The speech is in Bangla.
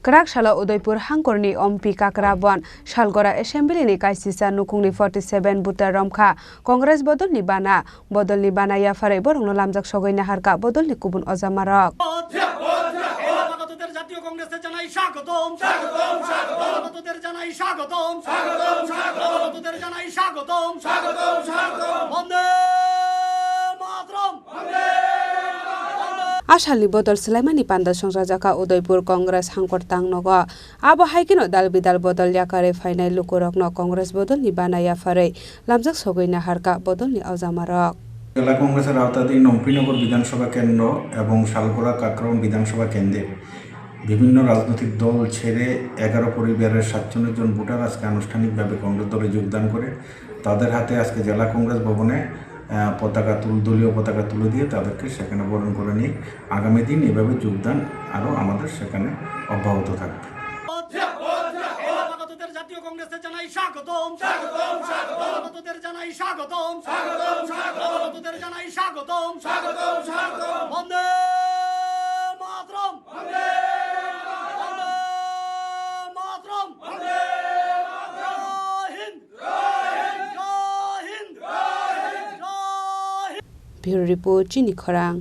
Kerak Shala Udaipur Hangkorni Ompi Kakraban Shalgora Assembly ni Kaisisa Nukungni 47 Buta Romkha Congress Bodol ni Bana ya Farai Borong no Lamjak Sogoi Naharka Bodol ni Kubun Ozamarok জাতীয় কংগ্রেসে জানাই স্বাগতম স্বাগতম স্বাগতম আমাদের জানাই স্বাগতম স্বাগতম স্বাগতম আমাদের জানাই স্বাগতম স্বাগতম স্বাগতম বন্দে মাতরম বন্দে Ashalni Bodol Sulaimani Panda Songrajaka Udaipur Congress Hangkor Tangnogo Abo Haikino Dal Bidal Bodol Yakare Final Lukurokno Congress Bodol ni Bana ya Farai Lamjak Sogoi Naharka Bodol ni Ozamarok জেলা কংগ্রেসের আওতাধীন অম্পিনগর বিধানসভা কেন্দ্র এবং শালগড়া কাকরাউন বিধানসভা কেন্দ্রে বিভিন্ন রাজনৈতিক দল ছেড়ে 11 পরিবারের 47 জন ভোটার আজকে আনুষ্ঠানিকভাবে কংগ্রেস দলে যোগদান করে তাদের হাতে আজকে জেলা কংগ্রেস ভবনে দলীয় পতাকা তুলে দিয়ে তাদেরকে সেখানে বরণ করে নিয়ে আগামী দিন এভাবে যোগদান আরও আমাদের সেখানে অব্যাহত থাকবে। জাতীয় কংগ্রেসে জানাই স্বাগতম স্বাগতম স্বাগতম আমাদের জানাই স্বাগতম স্বাগতম স্বাগতম আমাদের জানাই স্বাগতম স্বাগতম স্বাগতম বন্দে মাতরম বন্দে মাতরম বন্দে Bureau Report Jini Khorang